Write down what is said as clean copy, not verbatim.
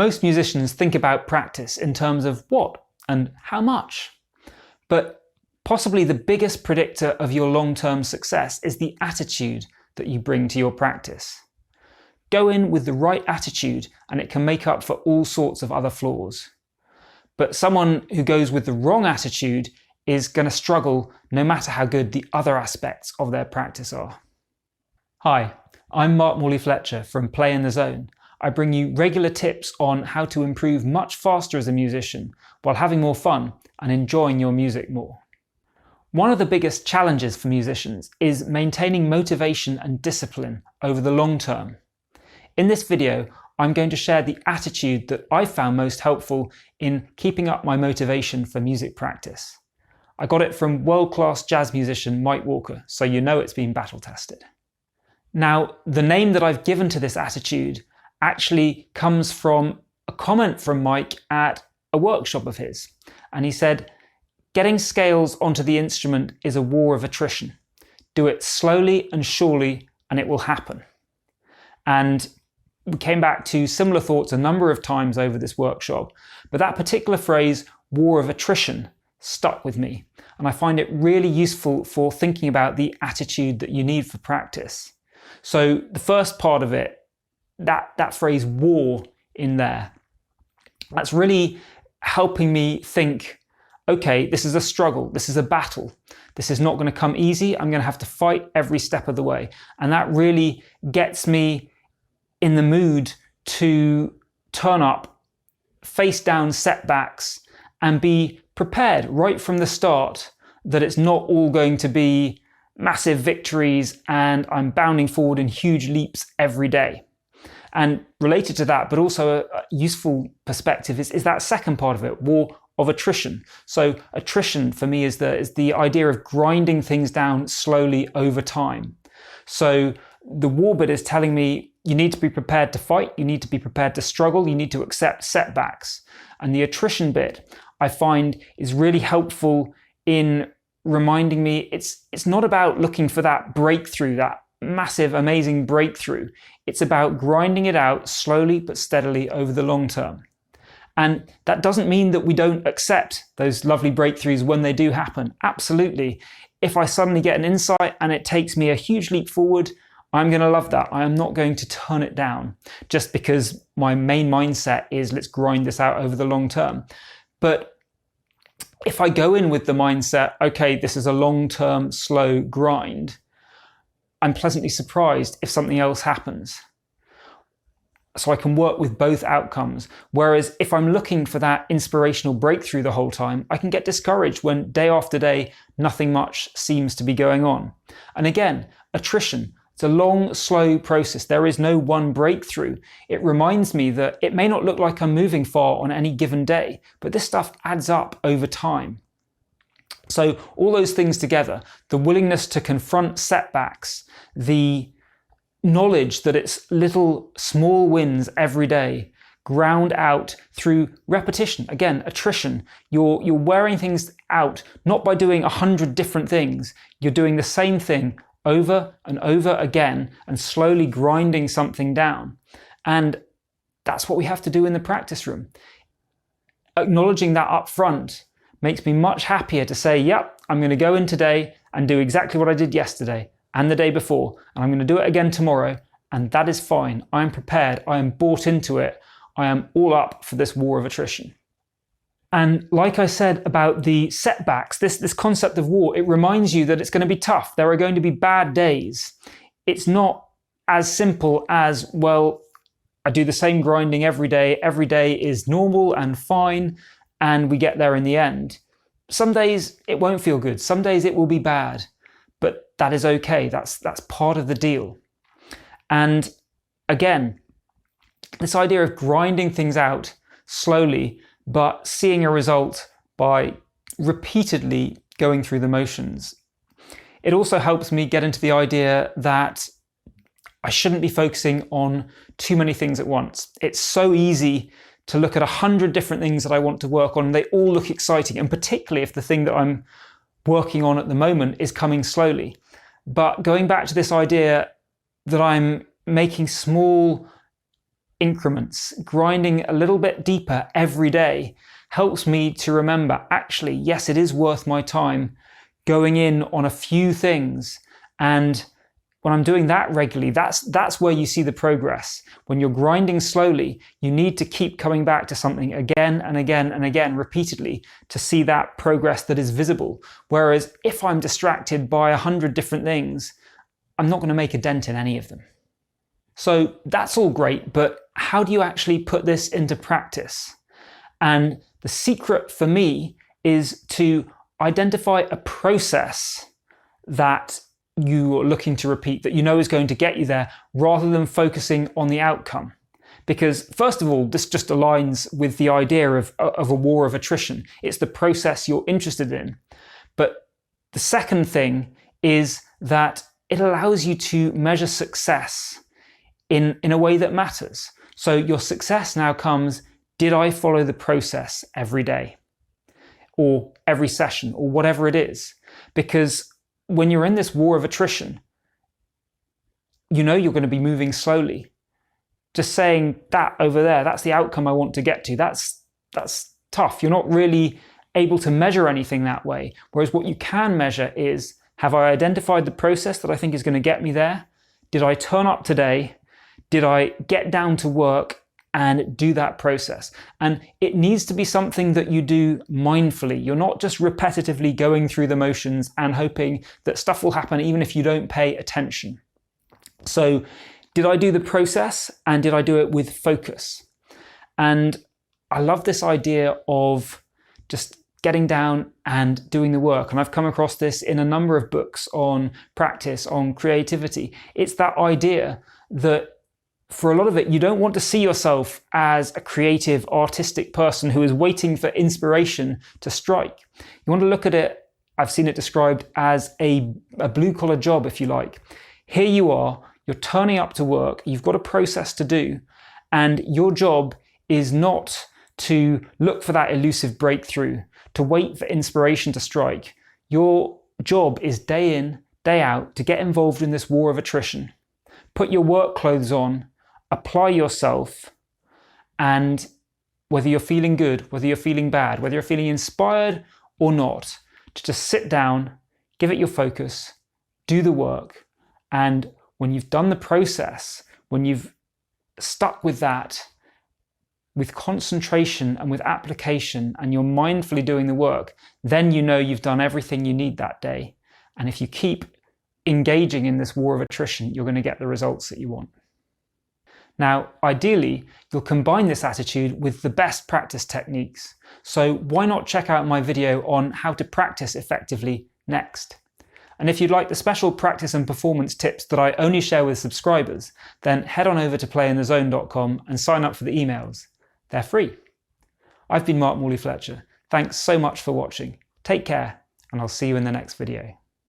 Most musicians think about practice in terms of what and how much. But possibly the biggest predictor of your long-term success is the attitude that you bring to your practice. Go in with the right attitude and it can make up for all sorts of other flaws. But someone who goes with the wrong attitude is going to struggle no matter how good the other aspects of their practice are. Hi, I'm Morley-Fletcher from Play in the Zone. I bring you regular tips on how to improve much faster as a musician while having more fun and enjoying your music more. One of the biggest challenges for musicians is maintaining motivation and discipline over the long term. In this video, I'm going to share the attitude that I found most helpful in keeping up my motivation for music practice. I got it from world-class jazz musician Mike Walker, so you know it's been battle tested. Now, the name that I've given to this attitude actually comes from a comment from Mike at a workshop of his. And he said, "Getting scales onto the instrument is a war of attrition. Do it slowly and surely and it will happen." And we came back to similar thoughts a number of times over this workshop, but that particular phrase, war of attrition, stuck with me. And I find it really useful for thinking about the attitude that you need for practice. So the first part of it, that phrase war in there, that's really helping me think, okay, this is a struggle, this is a battle. This is not going to come easy. I'm going to have to fight every step of the way. And that really gets me in the mood to turn up, face down setbacks, and be prepared right from the start that it's not all going to be massive victories and I'm bounding forward in huge leaps every day. And related to that, but also a useful perspective is that second part of it, war of attrition. So attrition for me is the idea of grinding things down slowly over time. So the war bit is telling me you need to be prepared to fight, you need to be prepared to struggle, you need to accept setbacks. And the attrition bit I find is really helpful in reminding me it's not about looking for that breakthrough, that massive, amazing breakthrough. It's about grinding it out slowly but steadily over the long term. And that doesn't mean that we don't accept those lovely breakthroughs when they do happen. Absolutely. If I suddenly get an insight and it takes me a huge leap forward, I'm going to love that. I am not going to turn it down just because my main mindset is let's grind this out over the long term. But if I go in with the mindset, okay, this is a long-term slow grind, I'm pleasantly surprised if something else happens. So I can work with both outcomes. Whereas if I'm looking for that inspirational breakthrough the whole time, I can get discouraged when day after day, nothing much seems to be going on. And again, attrition. It's a long, slow process. There is no one breakthrough. It reminds me that it may not look like I'm moving far on any given day, but this stuff adds up over time. So all those things together, the willingness to confront setbacks, the knowledge that it's little small wins every day, ground out through repetition. Again, attrition. You're wearing things out, not by doing 100 different things. You're doing the same thing over and over again and slowly grinding something down. And that's what we have to do in the practice room. Acknowledging that up front makes me much happier to say, yep, I'm going to go in today and do exactly what I did yesterday and the day before, and I'm going to do it again tomorrow, and that is fine. I am prepared. I am bought into it. I am all up for this war of attrition. And like I said about the setbacks, this concept of war, it reminds you that it's going to be tough. There are going to be bad days. It's not as simple as, well, I do the same grinding every day. Every day is normal and fine, and we get there in the end. Some days it won't feel good. Some days it will be bad, but that is okay. That's part of the deal. And again, this idea of grinding things out slowly, but seeing a result by repeatedly going through the motions. It also helps me get into the idea that I shouldn't be focusing on too many things at once. It's so easy to look at 100 different things that I want to work on, and they all look exciting, and particularly if the thing that I'm working on at the moment is coming slowly. But going back to this idea that I'm making small increments, grinding a little bit deeper every day, helps me to remember, actually, yes, it is worth my time going in on a few things. And when I'm doing that regularly, that's where you see the progress. When you're grinding slowly, you need to keep coming back to something again and again and again, repeatedly, to see that progress that is visible. Whereas if I'm distracted by 100 different things, I'm not going to make a dent in any of them. So that's all great, but how do you actually put this into practice? And the secret for me is to identify a process that you're looking to repeat, that you know is going to get you there, rather than focusing on the outcome. Because first of all, this just aligns with the idea of a war of attrition. It's the process you're interested in. But the second thing is that it allows you to measure success in a way that matters. So your success now comes, did I follow the process every day? Or every session, or whatever it is? Because when you're in this war of attrition, you know you're going to be moving slowly. Just saying that over there, that's the outcome I want to get to, that's tough. You're not really able to measure anything that way. Whereas what you can measure is, have I identified the process that I think is going to get me there? Did I turn up today? Did I get down to work and do that process? And it needs to be something that you do mindfully. You're not just repetitively going through the motions and hoping that stuff will happen even if you don't pay attention. So did I do the process, and did I do it with focus? And I love this idea of just getting down and doing the work. And I've come across this in a number of books on practice, on creativity. It's that idea that for a lot of it, you don't want to see yourself as a creative, artistic person who is waiting for inspiration to strike. You want to look at it, I've seen it described as a blue-collar job, if you like. Here you are, you're turning up to work, you've got a process to do, and your job is not to look for that elusive breakthrough, to wait for inspiration to strike. Your job is day in, day out, to get involved in this war of attrition. Put your work clothes on, apply yourself, and whether you're feeling good, whether you're feeling bad, whether you're feeling inspired or not, to just sit down, give it your focus, do the work. And when you've done the process, when you've stuck with that, with concentration and with application, and you're mindfully doing the work, then you know you've done everything you need that day. And if you keep engaging in this war of attrition, you're going to get the results that you want. Now, ideally, you'll combine this attitude with the best practice techniques. So why not check out my video on how to practice effectively next? And if you'd like the special practice and performance tips that I only share with subscribers, then head on over to playinthezone.com and sign up for the emails. They're free. I've been Morley-Fletcher. Thanks so much for watching. Take care, and I'll see you in the next video.